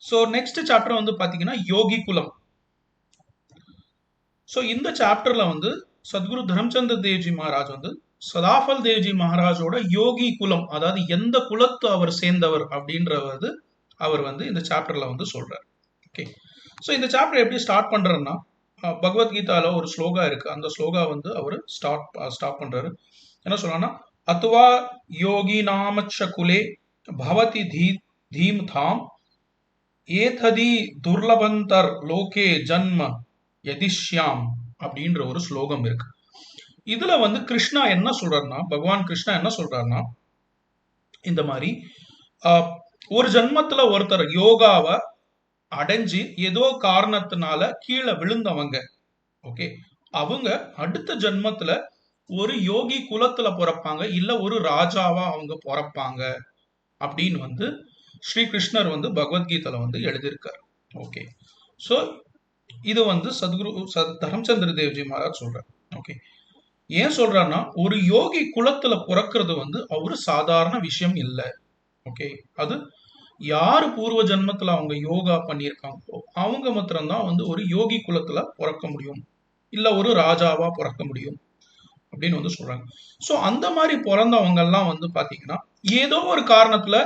So next chapter வந்து பார்த்தீங்கன்னா யோகி குலம். ஸோ இந்த சாப்டர்ல வந்து சத்குரு தரம்சந்திர தேவ்ஜி மகாராஜ் வந்து சதாஃபல் தேவ்ஜி மகாராஜோட யோகி குலம், அதாவது எந்த குலத்து அவர் சேர்ந்தவர் அப்படின்றது அவர் வந்து இந்த சாப்டர்ல வந்து சொல்றார். ஓகே, ஸோ இந்த சாப்டர் எப்படி ஸ்டார்ட் பண்றதுன்னா, பகவத்கீதால ஒரு ஸ்லோகா இருக்கு. அந்த ஸ்லோகா வந்து அவர் ஸ்டார்ட் பண்றாரு. என்ன சொல்லலாம்னா, அத்வா யோகி நாமச்ச குலே பவதி தீம் தாம் ஏததி துர்லபந்தர் லோகே ஜன்ம யதிஷ்யாம் அப்படின்ற ஒரு ஸ்லோகம் இருக்கு. இதுல வந்து கிருஷ்ணா என்ன சொல்றாருன்னா, பகவான் கிருஷ்ணா என்ன சொல்றாருன்னா, இந்த மாதிரி ஒரு ஜன்மத்துல ஒருத்தர் யோகாவை அடைஞ்சு ஏதோ காரணத்தினால கீழே விழுந்தவங்க, ஓகே, அவங்க அடுத்த ஜன்மத்துல ஒரு யோகி குலத்துல பிறப்பாங்க, இல்ல ஒரு ராஜாவா அவங்க பிறப்பாங்க அப்படின்னு வந்து ஸ்ரீ கிருஷ்ணர் வந்து பகவத்கீதையில வந்து எழுதியிருக்காரு. ஓகே, ஸோ இது வந்து சத்குரு தரம்சந்திர தேவ்ஜி மகாராஜ் சொல்றார். ஓகே, ஏன் சொல்றாருன்னா, ஒரு யோகி குலத்துல பிறக்கிறது வந்து ஒரு சாதாரண விஷயம் இல்லை. ஓகே, அது யாரு பூர்வ ஜென்மத்துல அவங்க யோகா பண்ணியிருக்காங்களோ அவங்க மாத்திரம்தான் வந்து ஒரு யோகி குலத்துல பிறக்க முடியும், இல்ல ஒரு ராஜாவா பிறக்க முடியும் அப்படின்னு வந்து சொல்றாங்க. ஸோ அந்த மாதிரி பிறந்தவங்க எல்லாம் வந்து பாத்தீங்கன்னா ஏதோ ஒரு காரணத்துல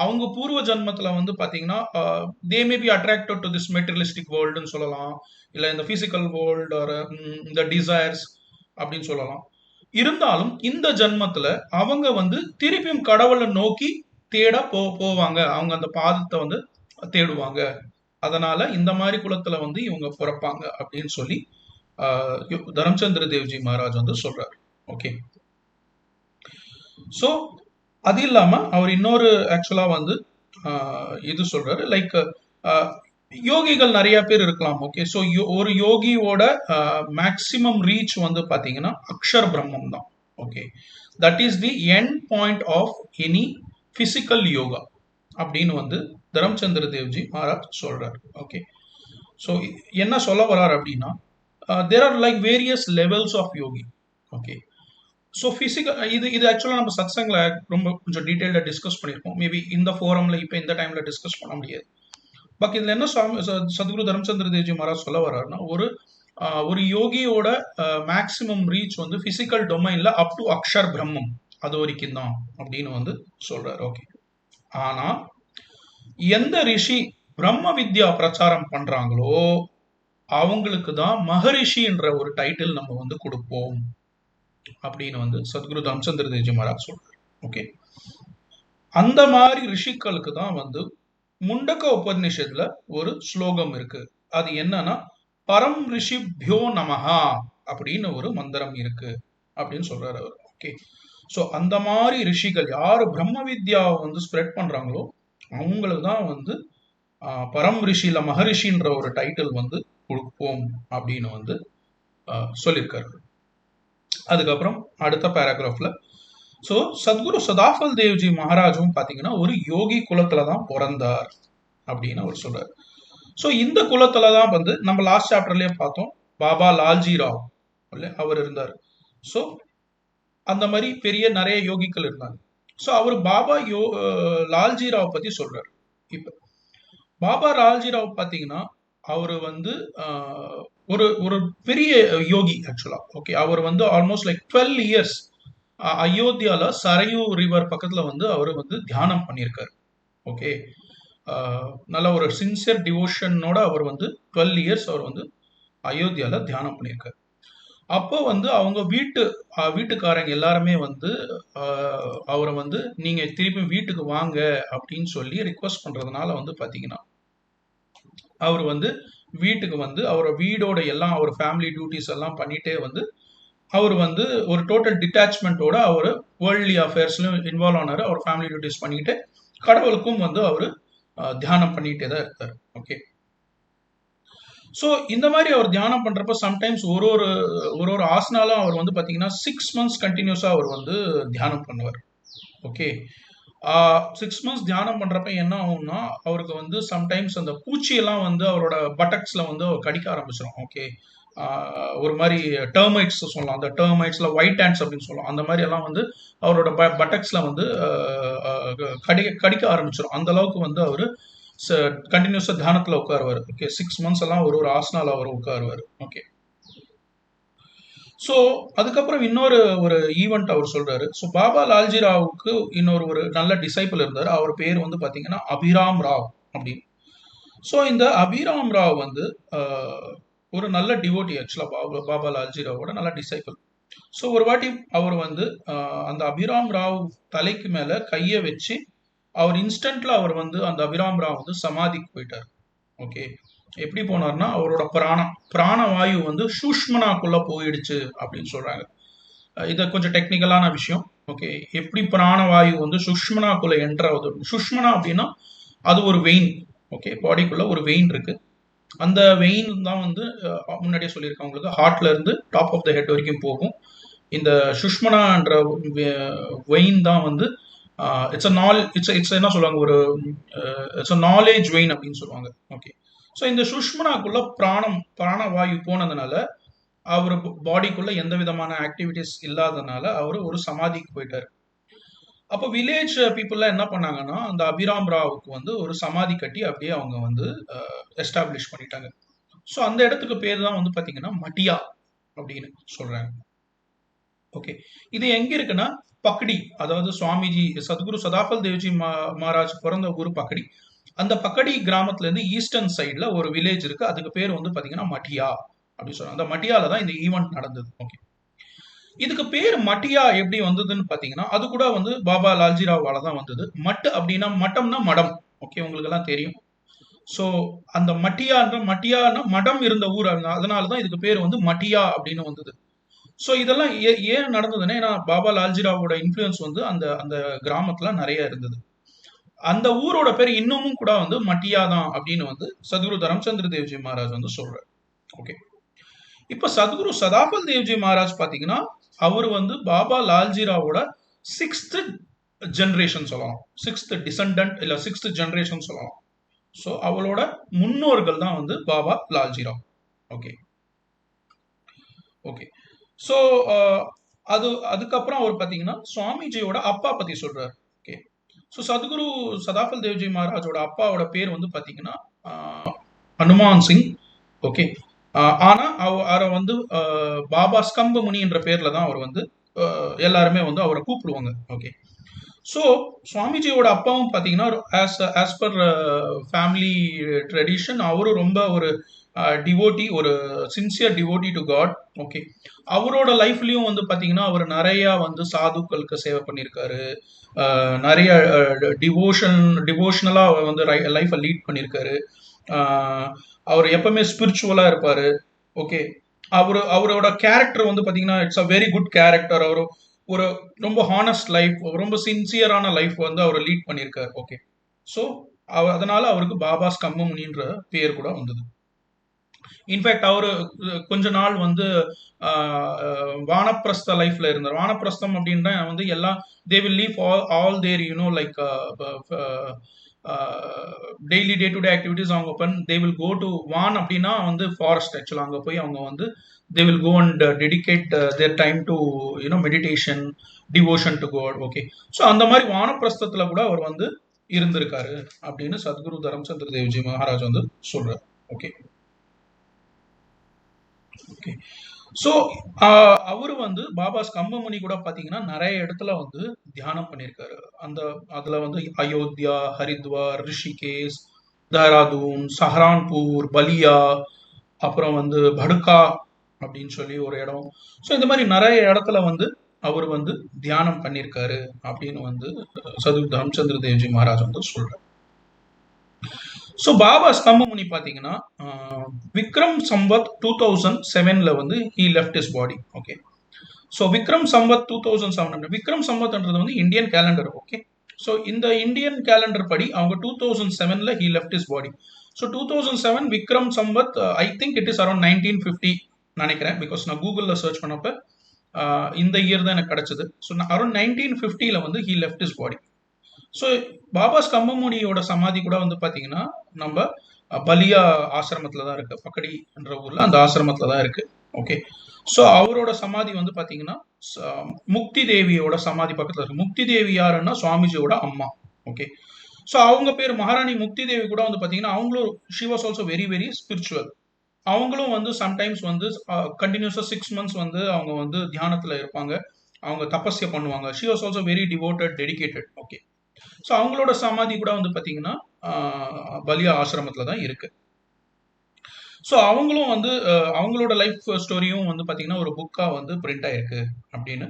அவங்க பூர்வ ஜென்மத்துல வந்து பாத்தீங்கன்னா they may be attracted to this materialistic வேர்ல்டுன்னு சொல்லலாம், இல்ல இந்த பிசிக்கல் வேர்ல்டு ஒரு இந்த டிசைர்ஸ் அப்படின்னு சொல்லலாம். இருந்தாலும் இந்த ஜென்மத்துல அவங்க வந்து திருப்பியும் கடவுளை நோக்கி தேட போவாங்க, அவங்க அந்த பாதத்தை வந்து தேடுவாங்க. அதனால இந்த மாதிரி குலத்துல வந்து இவங்க பிறப்பாங்க அப்படின்னு சொல்லி தரம்சந்திர தேவ்ஜி மகாராஜ் வந்து சொல்றாரு. ஓகே, ஸோ அது இல்லாம அவர் இன்னொரு ஆக்சுவலா வந்து இது சொல்றாரு, லைக் யோகிகள் நிறைய பேர் இருக்கலாம். ஓகே, ஸோ ஒரு யோகியோட மேக்சிமம் ரீச் வந்து பாத்தீங்கன்னா அக்ஷர் பிரம்மம் தான். Okay, that is the end point of any physical yoga அப்படின்னு வந்து தரம்சந்திர தேவ்ஜி மகாராஜ் சொல்றாரு. ஓகே, ஸோ என்ன சொல்ல வர்றாரு அப்படின்னா, there are like various levels of yogi. Okay, so physical இது ஆக்சுவலாக நம்ம சத்சங்ல ரொம்ப கொஞ்சம் டீட்டெயிலாக டிஸ்கஸ் பண்ணியிருக்கோம். மேபி இந்த ஃபோரம்ல இப்போ இந்த டைம்ல டிஸ்கஸ் பண்ண முடியாது. பட் இதுல என்ன சத்குரு தரம்சந்திர தேவ்ஜி மகாராஜ் சொல்ல வர்றாருன்னா, ஒரு யோகியோட மேக்சிமம் ரீச் வந்து பிசிக்கல் டொமைன்ல அப் டு அக்ஷர் பிரம்மம் அது வரைக்கும் தான் அப்படின்னு வந்து சொல்றாரு. ஓகே, ஆனா எந்த ரிஷி பிரம்ம வித்யா பிரச்சாரம் பண்றாங்களோ அவங்களுக்கு தான் மகரிஷின்ற ஒரு டைட்டில் நம்ம வந்து கொடுப்போம் அப்படின்னு வந்து சத்குரு தரம்சந்திர தேவ்ஜி மகாராஜ் சொல்றாரு. ஓகே, அந்த மாதிரி ரிஷிகளுக்கு தான் வந்து முண்டக்க உபநிஷத்துல ஒரு ஸ்லோகம் இருக்கு. அது என்னன்னா, பரம் ரிஷிபியோ நமஹா அப்படின்னு ஒரு மந்திரம் இருக்கு அப்படின்னு சொல்றாரு அவர். ஓகே, ஸோ அந்த மாதிரி ரிஷிகள் யாரு பிரம்ம வித்யாவை வந்து ஸ்ப்ரெட் பண்றாங்களோ அவங்களுக்கு தான் வந்து பரம் ரிஷில மகரிஷின்ற ஒரு டைட்டில் வந்து கொடுப்போம் அப்படின்னு வந்து சொல்லியிருக்காரு. அதுக்கப்புறம் அடுத்த பேராகிராஃப்ல, ஸோ சத்குரு சதாஃபல் தேவ்ஜி மகாராஜும் பார்த்தீங்கன்னா ஒரு யோகி குலத்துல தான் பிறந்தார் அப்படின்னு அவர் சொல்றாரு. ஸோ இந்த குலத்துல தான் வந்து நம்ம லாஸ்ட் சாப்டர்லயே பார்த்தோம், பாபா லால்ஜி ராவ் அவர் இருந்தார். ஸோ அந்த மாதிரி பெரிய நிறைய யோகிகள் இருந்தாங்க. ஸோ அவர் பாபா லால்ஜி ராவ் பத்தி சொல்றாரு. இப்ப பாபா லால்ஜி ராவ் பார்த்தீங்கன்னா அவர் வந்து ஒரு ஒரு பெரிய யோகி ஆக்சுவலா. ஓகே, அவர் வந்து almost like 12 years அயோத்தியால Sarayu river பக்கத்துல வந்து அவர் வந்து தியானம் பண்ணியிருக்காரு. ஓகே, நல்ல ஒரு சின்சியர் டிவோஷனோட அவர் வந்து 12 இயர்ஸ் அவர் வந்து அயோத்தியால தியானம் பண்ணியிருக்காரு. அப்போ வந்து அவங்க வீட்டுக்காரங்க எல்லாருமே வந்து அவரை வந்து நீங்க திருப்பி வீட்டுக்கு வாங்க அப்படின்னு சொல்லி ரிக்வஸ்ட் பண்றதுனால வந்து பாத்தீங்கன்னா அவர் வந்து வீட்டுக்கு வந்து அவரோட வீடோட எல்லாம் அவர் ஃபேமிலி டியூட்டிஸ் எல்லாம் பண்ணிட்டே வந்து அவர் வந்து ஒரு டோட்டல் டிட்டாச்மெண்ட்டோட அவர் வேர்ல்ட்லி அஃபேர்ஸ்லயும் இன்வால்வ் ஆனாரு. அவர் ஃபேமிலி டியூட்டிஸ் பண்ணிட்டு கடவுளுக்கும் வந்து அவர் தியானம் பண்ணிட்டே தான் இருக்காரு. ஓகே, ஸோ இந்த மாதிரி அவர் தியானம் பண்றப்ப சம்டைம்ஸ் ஒரு ஒரு ஆசனாலும் அவர் வந்து பாத்தீங்கன்னா 6 months கண்டினியூஸா அவர் வந்து தியானம் பண்ணுவார். ஓகே, 6 months தியானம் பண்றப்ப என்ன ஆகும்னா அவருக்கு வந்து சம்டைம்ஸ் அந்த பூச்சியெல்லாம் வந்து அவரோட பட்டக்ஸ்ல வந்து அவர் கடிக்க ஆரம்பிச்சிடும். ஓகே, ஒரு மாதிரி டெர்மைட்ஸ் சொல்லலாம், அந்த டெர்மைட்ஸ்ல ஒயிட் ஹேண்ட்ஸ் அப்படின்னு சொல்லலாம், அந்த மாதிரி எல்லாம் வந்து அவரோட பட்டக்ஸ்ல வந்து கடிக்க ஆரம்பிச்சிடும். அந்த அளவுக்கு வந்து அவர் கண்டினியூஸா தியானத்துல உட்காருவார். ஓகே, 6 months எல்லாம் ஒரு ஆசனால அவர் உட்காருவார். ஓகே, ஸோ அதுக்கப்புறம் இன்னொரு ஒரு ஈவெண்ட் அவர் சொல்றாரு. ஸோ பாபா லால்ஜி ராவுக்கு இன்னொரு ஒரு நல்ல டிசைபிள் இருந்தார். அவர் பேர் வந்து பாத்தீங்கன்னா அபிராம் ராவ் அப்படின்னு. ஸோ இந்த அபிராம் ராவ் வந்து ஒரு நல்ல டிவோட்டி, ஆக்சுவலா பாபா லால்ஜி ராவோட நல்ல டிசைபிள். ஸோ ஒரு வாட்டி அவர் வந்து அந்த அபிராம் ராவ் தலைக்கு மேல கையை வச்சு அவர் இன்ஸ்டன்ட்ல அவர் வந்து அந்த அபிராம் ராவ் வந்து சமாதிக்கு போயிட்டார். ஓகே, எப்படி போனார்னா அவரோட பிராணவாயு வந்து சூஷ்மனாக்குள்ள போயிடுச்சு அப்படின்னு சொல்றாங்க. இது கொஞ்சம் டெக்னிக்கலான விஷயம். ஓகே, எப்படி பிராணவாயு வந்து சுஷ்மனாக்குள்ள என்ட்ராவது. சுஷ்மனா அப்படின்னா அது ஒரு வெயின். ஓகே, பாடிக்குள்ள ஒரு வெயின் இருக்கு. அந்த வெயின் தான் வந்து முன்னாடியே சொல்லியிருக்கேன் உங்களுக்கு, ஹார்ட்ல இருந்து டாப் ஆஃப் த ஹெட் வரைக்கும் போகும். இந்த சுஷ்மனான்ற வெயின் தான் வந்து இட்ஸ் என்ன சொல்லுவாங்க, ஒரு இட்ஸ் நாலேஜ் வெயின் அப்படின்னு சொல்லுவாங்க. ஓகே, ஸோ இந்த சுஷ்மனாக்குள்ள பிராணவாயு போனதுனால அவர் பாடிக்குள்ள எந்த விதமான ஆக்டிவிட்டிஸ் இல்லாதனால அவர் ஒரு சமாதிக்கு போயிட்டாரு. அப்போ வில்லேஜ் பீப்புள்லாம் என்ன பண்ணாங்கன்னா அந்த அபிராம் ராவுக்கு வந்து ஒரு சமாதி கட்டி அப்படியே அவங்க வந்து எஸ்டாப்ளிஷ் பண்ணிட்டாங்க. ஸோ அந்த இடத்துக்கு பேர் தான் வந்து பார்த்தீங்கன்னா மட்டியா அப்படின்னு சொல்றாங்க. ஓகே, இது எங்க இருக்குன்னா பக்கடி, அதாவது சுவாமிஜி சத்குரு சதாபல் தேவ்ஜி மகாராஜ் பிறந்த ஊர் பக்கடி. அந்த பக்கடி கிராமத்துல இருந்து ஈஸ்டர்ன் சைட்ல ஒரு வில்லேஜ் இருக்கு, அதுக்கு பேர் வந்து பாத்தீங்கன்னா மட்டியா அப்படின்னு சொல்றாங்க. அந்த மட்டியால தான் இந்த ஈவெண்ட் நடந்தது. ஓகே, இதுக்கு பேர் மட்டியா எப்படி வந்ததுன்னு பாத்தீங்கன்னா அது கூட வந்து பாபா லால்ஜி ராவால தான் வந்தது. அப்படின்னா மட்டம்னா மடம். ஓகே, உங்களுக்கு எல்லாம் தெரியும். ஸோ அந்த மட்டியானா மடம் இருந்த ஊர், அதனாலதான் இதுக்கு பேர் வந்து மட்டியா அப்படின்னு வந்தது. ஸோ இதெல்லாம் ஏன் நடந்ததுன்னா, ஏன்னா பாபா லால்ஜி ராவோட இன்ஃபுளுன்ஸ் வந்து அந்த அந்த கிராமத்துல நிறைய இருந்தது. அந்த ஊரோட பேர் இன்னமும் கூட வந்து மட்டியா தான் அப்படின்னு வந்து சத்குரு தரம்சந்திர தேவ்ஜி மகாராஜ் வந்து சொல்றாரு. ஓகே, இப்ப சத்குரு சதாபல் தேவ்ஜி மகாராஜ் பாத்தீங்கன்னா அவர் வந்து பாபா லால்ஜி ராவோட 6th ஜெனரேஷன் சொல்லலாம், 6th டிசெண்டன்ட் இல்ல 6th ஜெனரேஷன் சொல்லலாம். ஸோ அவளோட முன்னோர்கள் தான் வந்து Baba Lalji Rao. Okay okay so அதுக்கப்புறம் அவர் பாத்தீங்கன்னா சுவாமிஜியோட அப்பா பத்தி சொல்றாரு. ஓகே, ஸோ சத்குரு சதாபல் தேவ்ஜி மகாராஜோட அப்பாவோட பேர் வந்து பாத்தீங்கன்னா ஹனுமான் சிங். ஓகே, ஆனா அவரை வந்து பாபா ஸ்கம்ப முனி என்ற பேர்ல தான் அவர் வந்து எல்லாருமே வந்து அவரை கூப்பிடுவாங்க. ஓகே, ஸோ சுவாமிஜியோட அப்பாவும் பார்த்தீங்கன்னா ஆஸ் பர் ஃபேமிலி ட்ரெடிஷன் அவரும் ரொம்ப ஒரு டிவோட்டி, ஒரு sincere devotee to God. Okay, அவரோட லைஃப்லயும் வந்து பார்த்தீங்கன்னா அவர் நிறைய வந்து சாதுக்களுக்கு சேவை பண்ணியிருக்காரு, நிறைய டிவோஷனலா வந்து லைஃப்பை லீட் பண்ணியிருக்காரு. அவர் எப்பவுமே ஸ்பிரிச்சுவலா இருப்பாரு. ஓகே, அவரோட கேரக்டர் வந்து பாத்தீங்கன்னா it's a very good character. அவர் ஒரு ரொம்ப ஹானஸ்ட் லைஃப், ரொம்ப சின்சியரான லைஃப் வந்து அவர் லீட் பண்ணியிருக்காரு. ஓகே, ஸோ அதனால அவருக்கு பாபா ஸ்கம்ப முனின்ற பேர் கூட வந்தது. இன்ஃபேக்ட் அவரு கொஞ்ச நாள் வந்து வானப்பிரஸ்த லைஃப்ல இருந்தார். வானப்பிரஸ்தம் அப்படின்னா வந்து எல்லாம் they will leave all their like daily day to day activities அவங்க தே வில் கோ டு வான் அப்படின்னா வந்து ஃபாரஸ்ட். ஆக்சுவலாக அங்கே போய் அவங்க வந்து they will go and dedicate their time to meditation, devotion to God. Okay, so அந்த மாதிரி வானப்பிரஸ்தத்தில் கூட அவர் வந்து இருந்திருக்காரு அப்படின்னு சத்குரு தரம்சந்திர தேவ்ஜி மகாராஜ் வந்து சொல்றாரு. ஓகே ஓகே ஸோ அவரு வந்து பாபா ஸ்கம்பமுனி கூட பாத்தீங்கன்னா நிறைய இடத்துல வந்து தியானம் பண்ணியிருக்காரு. அதுல வந்து அயோத்தியா, ஹரித்வார், ரிஷிகேஷ், தேராதூன், சஹரான்பூர், பலியா, அப்புறம் வந்து படுக்கா அப்படின்னு சொல்லி ஒரு இடம். ஸோ இந்த மாதிரி நிறைய இடத்துல வந்து அவர் வந்து தியானம் பண்ணியிருக்காரு அப்படின்னு வந்து சத்குரு தரம்சந்திர தேவ்ஜி மகாராஜ் வந்து சொல்றாரு. ஸோ பாபா ஸ்கம்பமுனி பார்த்தீங்கன்னா விக்ரம் சம்பத் 2007 வந்து he left his body. Okay, so Vikram Samvat 2007, Vikram சம்பத்ன்றது வந்து இந்தியன் கேலண்டர். ஓகே, ஸோ இந்த இந்தியன் கேலண்டர் படி அவங்க 2007 he left his body. So 2007 Vikram Samvat, I think it is around 1950 நினைக்கிறேன், பிகாஸ் நான் கூகுளில் சர்ச் பண்ணப்ப இந்த இயர் தான் எனக்கு கிடைச்சது. ஸோ அரௌண்ட் 1950 வந்து he left his body. So Baba ஸ்கம்பமுனியோட சமாதி கூட வந்து பார்த்தீங்கன்னா நம்ம பலியா ஆசிரமத்தில் தான் இருக்கு, பக்கடி என்ற ஊரில் அந்த ஆசிரமத்தில் தான் இருக்கு. ஓகே, ஸோ அவரோட சமாதி வந்து பார்த்தீங்கன்னா முக்தி தேவியோட சமாதி பக்கத்தில் இருக்கு. முக்தி தேவி யாருன்னா சுவாமிஜியோட அம்மா. ஓகே, ஸோ அவங்க பேர் மகாராணி முக்தி தேவி கூட வந்து பார்த்தீங்கன்னா அவங்களும் she was also very very spiritual. அவங்களும் வந்து சம்டைம்ஸ் வந்து கண்டினியூஸாக 6 months வந்து அவங்க வந்து தியானத்தில் இருப்பாங்க, அவங்க தபஸ்ய பண்ணுவாங்க. She was also very devoted, dedicated. Okay. So அவங்களோட சமாதி கூட வந்து பார்த்தீங்கன்னா பலியா ஆசிரமத்தில் தான் இருக்கு. ஸோ அவங்களும் வந்து அவங்களோட லைஃப் ஸ்டோரியும் வந்து பார்த்தீங்கன்னா ஒரு புக்காக வந்து பிரிண்ட் ஆயிருக்கு அப்படின்னு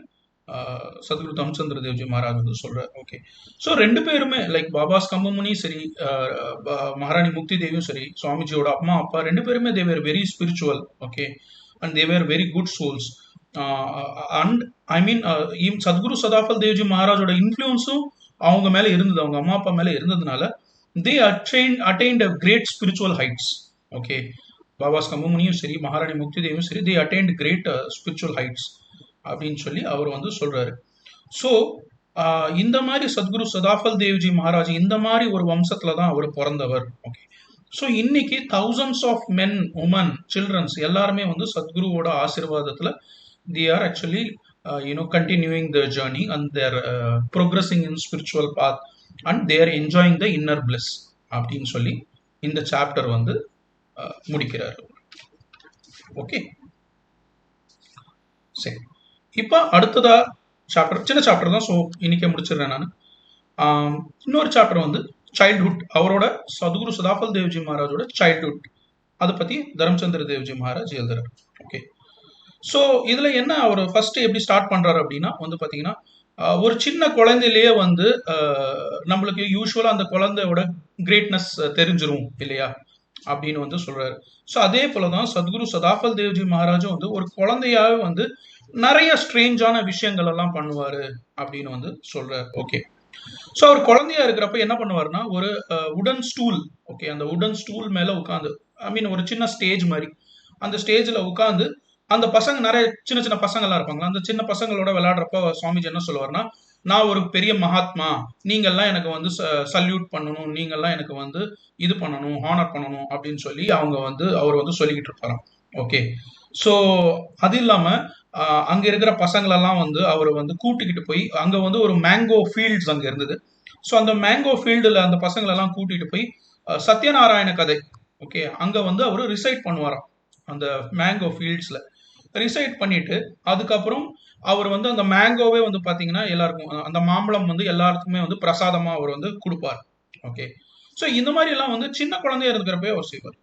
சத்குரு தம்சந்திர தேவ்ஜி மகாராஜ் வந்து சொல்றாரு. ஓகே. ஸோ 2 பேருமே லைக் பாபா ஸ்கம்பமுனி சரி, மகாராணி முக்தி தேவியும் சரி, சுவாமிஜியோட அம்மா அப்பா 2 பேருமே they were very spiritual. Okay. And they were very good souls. And I mean Sadguru Sadafal Devji மகாராஜோட இன்ஃப்ளூயன்ஸும் அவங்க மேல இருந்தது, அவங்க அம்மா அப்பா மேல இருந்ததுனால they attained great spiritual heights. Okay. Baba ஸ்கம்பமுனியும் சரி, மகாராணி முக்தி தேவியும் சரி, they attained great spiritual heights அப்படின்னு சொல்லி அவர் வந்து சொல்றாரு. ஸோ இந்த மாதிரி சத்குரு சதாஃபல் தேவ்ஜி மகாராஜ் இந்த மாதிரி ஒரு வம்சத்துல தான் அவர் பிறந்தவர். ஓகே. ஸோ இன்னைக்கு thousands of men, women, childrens எல்லாருமே வந்து சத்குருவோட ஆசீர்வாதத்துல they are actually continuing the journey and they are progressing in spiritual path and they are enjoying the inner bliss அப்படின்னு சொல்லி இந்த சாப்டர் வந்து முடிக்கிறார். ஓகே. சரி, இப்போ அடுத்ததா சாப்டர், சின்ன சாப்டர் தான், ஸோ இன்னைக்கே முடிச்சிடுறேன் நான். இன்னொரு சாப்டர் வந்து சைல்ட்ஹுட், அவரோட சத்குரு சதாஃபல் தேவ்ஜி மகாராஜோட சைல்ட்ஹுட், அதை பத்தி தரம்சந்திர தேவ்ஜி மகாராஜ் எழுதுறாரு. ஓகே. ஸோ இதுல என்ன அவர் ஃபர்ஸ்ட் எப்படி ஸ்டார்ட் பண்றாரு அப்படின்னா வந்து பாத்தீங்கன்னா ஒரு சின்ன குழந்தையிலேயே வந்து நம்மளுக்கு யூஸ்வலா அந்த குழந்தையோட கிரேட்னஸ் தெரிஞ்சிரும் இல்லையா அப்படின்னு வந்து சொல்றாரு. ஸோ அதே போலதான் சத்குரு சதாஃபல் தேவ்ஜி மகாராஜும் வந்து ஒரு குழந்தையாவே வந்து நிறைய ஸ்ட்ரேஞ்சான விஷயங்கள் எல்லாம் பண்ணுவாரு அப்படின்னு வந்து சொல்றாரு. ஓகே. ஸோ அவர் குழந்தையா இருக்கிறப்ப என்ன பண்ணுவாருன்னா ஒரு உடன் ஸ்டூல், ஓகே, அந்த உடன் ஸ்டூல் மேல உட்காந்து, ஐ மீன் ஒரு சின்ன ஸ்டேஜ் மாதிரி, அந்த ஸ்டேஜ்ல உட்காந்து அந்த பசங்க நிறைய சின்ன சின்ன பசங்கள்லாம் இருப்பாங்க, அந்த சின்ன பசங்களோட விளையாடுறப்ப சுவாமிஜி என்ன சொல்லுவாருன்னா, நான் ஒரு பெரிய மகாத்மா, நீங்கள்லாம் எனக்கு வந்து சல்யூட் பண்ணணும், நீங்கள்லாம் எனக்கு வந்து இது பண்ணணும், ஹானர் பண்ணணும் அப்படின்னு சொல்லி அவங்க வந்து அவர் வந்து சொல்லிக்கிட்டு இருப்பாராம். ஓகே. ஸோ அது இல்லாம அங்க இருக்கிற பசங்களெல்லாம் வந்து அவர் வந்து கூட்டிக்கிட்டு போய் அங்க வந்து ஒரு மேங்கோ ஃபீல்ட்ஸ் அங்க இருந்தது. ஸோ அந்த மேங்கோ ஃபீல்டுல அந்த பசங்களெல்லாம் கூட்டிட்டு போய் சத்யநாராயண கதை, ஓகே, அங்க வந்து அவர் ரிசைட் பண்ணுவாராம். அந்த மேங்கோ ஃபீல்ட்ஸ்ல ரிசைட் பண்ணிட்டு அதுக்கப்புறம் அவர் வந்து அந்த மேங்கோவே வந்து பாத்தீங்கன்னா எல்லாருக்கும், அந்த மாம்பழம் வந்து எல்லாருக்குமே வந்து பிரசாதமா அவர் வந்து கொடுப்பார். ஓகே. ஸோ இந்த மாதிரி எல்லாம் வந்து சின்ன குழந்தையா இருக்கிறப்பே அவர் செய்வார்.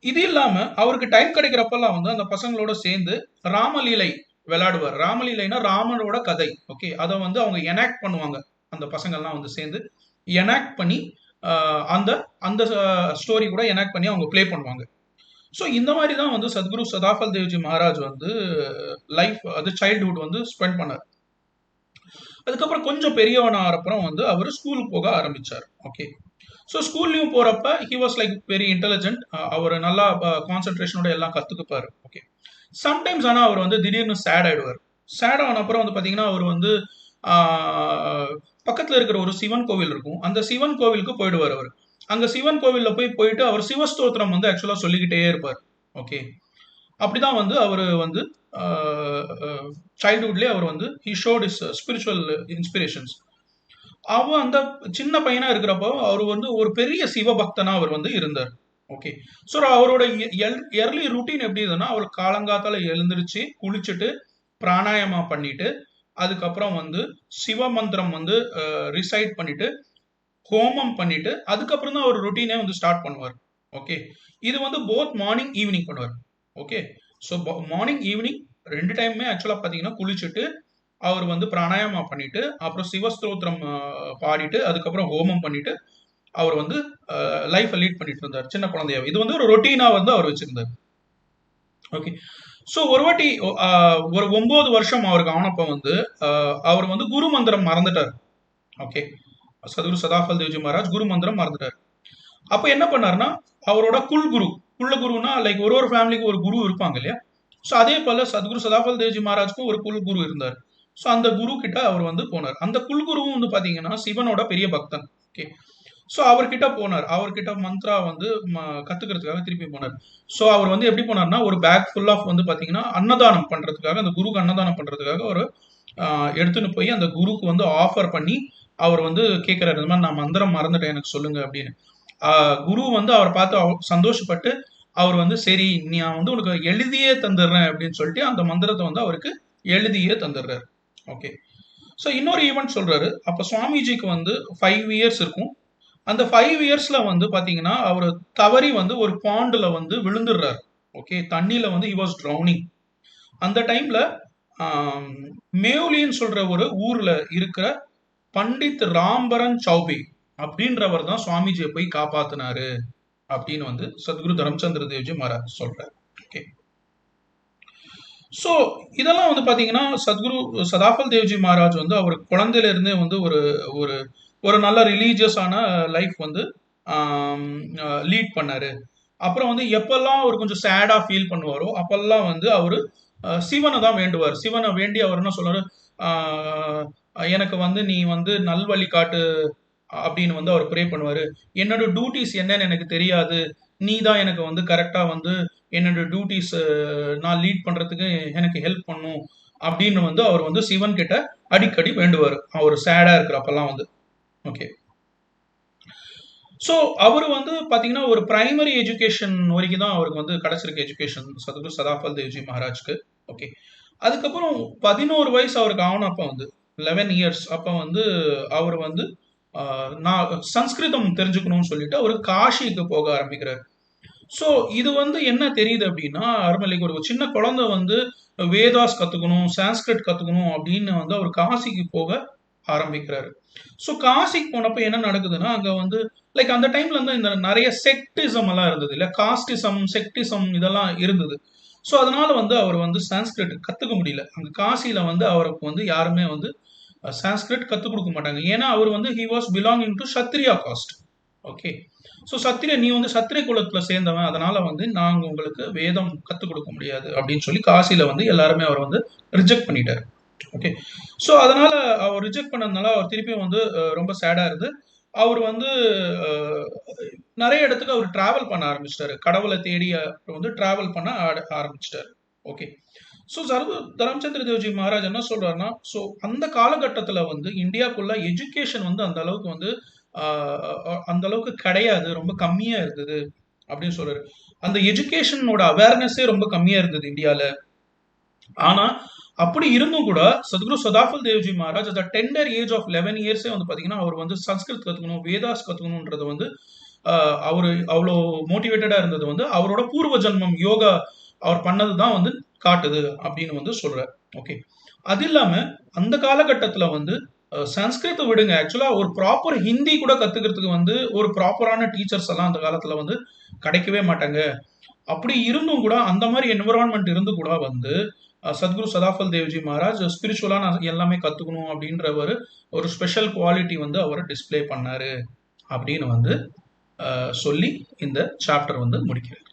இது இல்லாம அவருக்கு டைம் கிடைக்கிறப்பெல்லாம் வந்து அந்த பசங்களோட சேர்ந்து ராமலீலை விளையாடுவார். ராமலீலைனா ராமனோட கதை. ஓகே. அதை வந்து அவங்க எனாக்ட் பண்ணுவாங்க, அந்த பசங்கள்லாம் வந்து சேர்ந்து எனாக்ட் பண்ணி அந்த அந்த ஸ்டோரி கூட எனாக்ட் பண்ணி அவங்க பிளே பண்ணுவாங்க. ஸோ இந்த மாதிரி தான் வந்து சத்குரு சதாஃபல் தேவ்ஜி மகாராஜ் வந்து லைஃப், அது சைல்ட்ஹுட் வந்து ஸ்பெண்ட் பண்ணார். அதுக்கப்புறம் கொஞ்சம் பெரியவன அப்புறம் வந்து அவர் ஸ்கூலுக்கு போக ஆரம்பிச்சார். ஓகே. ஸோ ஸ்கூல்லையும் போறப்ப he was like very intelligent, அவர் நல்லா கான்சென்ட்ரேஷனோட எல்லாம் கத்துக்குப்பாரு. ஓகே. சம்டைம்ஸ் ஆனால் அவர் வந்து திடீர்னு சேட் ஆயிடுவார். சேட் ஆன அப்புறம் வந்து பார்த்தீங்கன்னா அவர் வந்து பக்கத்தில் இருக்கிற ஒரு சிவன் கோவில் இருக்கும், அந்த சிவன் கோவிலுக்கு போயிடுவார். அவர் அங்க சிவன் கோவில்ல போயிட்டு அவர் சிவஸ்தோத்திரம் வந்து ஆக்சுவலா சொல்லிக்கிட்டே இருப்பார். ஓகே. அப்படிதான் வந்து அவர் வந்து சைல்ட்ஹுட்லேயே அவர் வந்து ஹி ஷோட் இஸ் ஸ்பிரிச்சுவல் இன்ஸ்பிரேஷன்ஸ். அவன் அந்த சின்ன பையனா இருக்கிறப்போ அவர் வந்து ஒரு பெரிய சிவபக்தனா அவர் வந்து இருந்தார். ஓகே. ஸோ அவரோட எர்லி ருட்டீன் எப்படி இருந்ததுன்னா, அவர் காலங்காத்தால எழுந்திருச்சு குளிச்சுட்டு பிராணாயாமா பண்ணிட்டு அதுக்கப்புறம் வந்து சிவ மந்திரம் வந்து ரிசைட் பண்ணிட்டு ஹோமம் பண்ணிட்டு அதுக்கப்புறம் தான் அவர் ருட்டீனே வந்து ஸ்டார்ட் பண்ணுவார். ஓகே. இது வந்து போத் மார்னிங் ஈவினிங் பண்ணுவார். ஓகே. ஸோ மார்னிங் ஈவினிங் 2 டைமுமே ஆக்சுவலா பார்த்தீங்கன்னா குளிச்சுட்டு அவர் வந்து பிராணாயாமா பண்ணிட்டு அப்புறம் சிவஸ்தோத்திரம் பாடிட்டு அதுக்கப்புறம் ஹோமம் பண்ணிட்டு அவர் வந்து லைஃபை லீட் பண்ணிட்டு இருந்தார் சின்ன குழந்தையாவே. இது வந்து ஒரு ரொட்டீனா வந்து அவர் வச்சிருந்தார். ஓகே. ஸோ ஒரு வாட்டி ஒரு 9 வருஷம் அவருக்கு ஆனப்ப வந்து அவர் வந்து குரு மந்திரம் மறந்துட்டார். ஓகே. சத்குரு சதாஃபல் தேவ்ஜி மகாராஜ் குரு மந்திரம் மறந்துட்டார். அப்ப என்ன பண்ணாருன்னா அவரோட குருனா லைக் ஒரு ஃபேமிலிக்கு ஒரு குரு இருப்பாங்க இல்லையா. ஸோ அதே போல சத்குரு சதாஃபல் தேவ்ஜி மகாராஜ்க்கும் ஒரு குரு இருந்தார். ஸோ அந்த குரு கிட்ட அவர் வந்து போனார். அந்த குருவும் வந்து பாத்தீங்கன்னா சிவனோட பெரிய பக்தன். ஓகே. ஸோ அவர்கிட்ட போனார், அவர்கிட்ட மந்த்ரா வந்து கத்துக்கிறதுக்காக திருப்பி போனார். ஸோ அவர் வந்து எப்படி போனார்னா ஒரு பேக் ஃபுல் ஆஃப் வந்து பாத்தீங்கன்னா அன்னதானம் பண்றதுக்காக, அந்த குருக்கு அன்னதானம் பண்றதுக்காக ஒரு எடுத்துன்னு போய் அந்த குருக்கு வந்து ஆஃபர் பண்ணி அவர் வந்து கேட்கிறாரு, இந்த மாதிரி நான் மந்திரம் மறந்துட்டேன், எனக்கு சொல்லுங்க அப்படின்னு. குரு வந்து அவரை பார்த்து சந்தோஷப்பட்டு அவர் வந்து சரி நான் வந்து உனக்கு எழுதியே தந்துடுறேன் அப்படின்னு சொல்லிட்டு அந்த மந்திரத்தை வந்து அவருக்கு எழுதியே தந்துடுறாரு. ஓகே. ஸோ இன்னொரு ஈவெண்ட் சொல்றாரு. அப்ப சுவாமிஜிக்கு வந்து 5 இயர்ஸ் இருக்கும். அந்த 5 இயர்ஸ்ல வந்து பாத்தீங்கன்னா அவர் தவறி வந்து ஒரு பாண்டுல வந்து விழுந்துடுறாரு. ஓகே, தண்ணியில வந்து he was drowning. அந்த டைம்ல மேவுலின்னு சொல்ற ஒரு ஊர்ல இருக்கிற பண்டித் ராம்பரன் சௌபே அப்படின்றவர் தான் சுவாமிஜியை போய் காப்பாத்தினாரு அப்படின்னு வந்து சத்குரு தரம்சந்திர தேவ்ஜி மகாராஜ் சொல்றாரு. ஓகே. ஸோ இதெல்லாம் வந்து பாத்தீங்கன்னா சத்குரு சதாஃபல் தேவ்ஜி மகாராஜ் வந்து அவர் குழந்தையில இருந்தே வந்து ஒரு ஒரு ஒரு நல்ல ரிலீஜியஸான லைஃப் வந்து லீட் பண்ணாரு. அப்புறம் வந்து எப்பெல்லாம் அவர் கொஞ்சம் சேடா ஃபீல் பண்ணுவாரோ அப்பெல்லாம் வந்து அவரு சிவனை தான் வேண்டுவார். சிவனை வேண்டி அவர் என்ன சொல்றாரு, எனக்கு வந்து நீ வந்து நல்வழி காட்டு அப்படின்னு வந்து அவர் ப்ரே பண்ணுவாரு. என்னோட டியூட்டிஸ் என்னன்னு எனக்கு தெரியாது, நீ தான் எனக்கு வந்து கரெக்டா வந்து என்னோட டியூட்டிஸ் நான் லீட் பண்றதுக்கு எனக்கு ஹெல்ப் பண்ணும் அப்படின்னு வந்து அவர் வந்து சிவன் கிட்ட அடிக்கடி வேண்டுவார் அவர் சேடா இருக்கிறப்பெல்லாம் வந்து. ஓகே. ஸோ அவர் வந்து பாத்தீங்கன்னா ஒரு பிரைமரி எஜுகேஷன் வரைக்கும் தான் அவருக்கு வந்து கிடைச்சிருக்கு எஜுகேஷன் சத்குரு சதாஃபல் தேவ்ஜி மகாராஜ்க்கு. ஓகே. அதுக்கப்புறம் 11 வயசு அவருக்கு ஆகணும். அப்ப வந்து 11 இயர்ஸ் அப்ப வந்து அவர் வந்து நான் சன்ஸ்கிருதம் தெரிஞ்சுக்கணும்னு சொல்லிட்டு அவர் காஷிக்கு போக ஆரம்பிக்கிறார். ஸோ இது வந்து என்ன தெரியுது அப்படின்னா, அருமலைக்கு ஒரு சின்ன குழந்தை வந்து வேதாஸ் கத்துக்கணும், சான்ஸ்கிரிட் கத்துக்கணும் அப்படின்னு வந்து அவர் காசிக்கு போக ஆரம்பிக்கிறாரு. ஸோ காசிக்கு போனப்ப என்ன நடக்குதுன்னா, அங்க வந்து லைக் அந்த டைம்ல வந்து இந்த நிறைய செக்டிசம் எல்லாம் இருந்தது இல்ல, காஸ்டிசம் செக்டிசம் இதெல்லாம் இருந்தது. ஸோ அதனால வந்து அவர் வந்து சான்ஸ்கிரிட் கத்துக்க முடியல. அங்க காசியில வந்து அவருக்கு வந்து யாருமே வந்து சான்ஸ்கிரிட் கத்துக் கொடுக்க மாட்டாங்க. ஏன்னா அவர் வந்து he was belonging to Kshatriya caste. Okay. So Kshatriya நீ வந்து சத்திரிய குலத்துல சேர்ந்தவன், அதனால வந்து நாங்க உங்களுக்கு வேதம் கத்துக் கொடுக்க முடியாது அப்படின்னு சொல்லி காசியில வந்து எல்லாருமே அவர் வந்து ரிஜெக்ட் பண்ணிட்டாரு. ஓகே. ஸோ அதனால அவர் ரிஜெக்ட் பண்ணதுனால அவர் திருப்பியும் வந்து ரொம்ப சேடா இருந்து அவர் வந்து நிறைய இடத்துக்கு அவர் டிராவல் பண்ண ஆரம்பிச்சிட்டாரு. கடவுளை தேடி வந்து டிராவல் பண்ண ஆரம்பிச்சிட்டாரு. ஓகே. ஸோ தரம்சந்திர தேவ்ஜி மகாராஜ் என்ன சொல்றாருன்னா, ஸோ அந்த காலகட்டத்துல வந்து இந்தியாக்குள்ள எஜுகேஷன் வந்து அந்த அளவுக்கு வந்து அந்த அளவுக்கு கிடையாது, ரொம்ப கம்மியா இருந்தது அப்படின்னு சொல்றாரு. அந்த எஜுகேஷனோட அவேர்னஸே ரொம்ப கம்மியா இருந்தது இந்தியால. ஆனா அப்படி இருந்தும் கூட சத்குரு சதாஃபல் தேவ்ஜி மகாராஜ் அந்த டெண்டர் ஏஜ் ஆஃப் 11 இயர்ஸே வந்து பாத்தீங்கன்னா அவர் வந்து சன்ஸ்கிருத் கத்துக்கணும், வேதாஸ் கத்துக்கணும்ன்றது வந்து அவரு அவ்வளோ மோட்டிவேட்டடா இருந்தது வந்து அவரோட பூர்வ ஜன்மம் யோகா அவர் பண்ணதுதான் வந்து காட்டுது அப்படின்னு வந்து சொல்றாரு. ஓகே. அது இல்லாம அந்த காலகட்டத்துல வந்து சன்ஸ்கிருத்தை விடுங்க, ஆக்சுவலா ஒரு ப்ராப்பர் ஹிந்தி கூட கத்துக்கிறதுக்கு வந்து ஒரு ப்ராப்பரான டீச்சர்ஸ் எல்லாம் அந்த காலத்துல வந்து கிடைக்கவே மாட்டாங்க. அப்படி இருந்தும் கூட அந்த மாதிரி என்விரான்மெண்ட் இருந்து கூட வந்து சத்குரு சதாஃபல் தேவ்ஜி மகாராஜ் ஸ்பிரிச்சுவலா நான் எல்லாமே கத்துக்கணும் அப்படின்ற ஒரு ஸ்பெஷல் குவாலிட்டி வந்து அவர் டிஸ்பிளே பண்ணாரு அப்படின்னு வந்து சொல்லி இந்த சாப்டர் வந்து முடிக்கிறார்.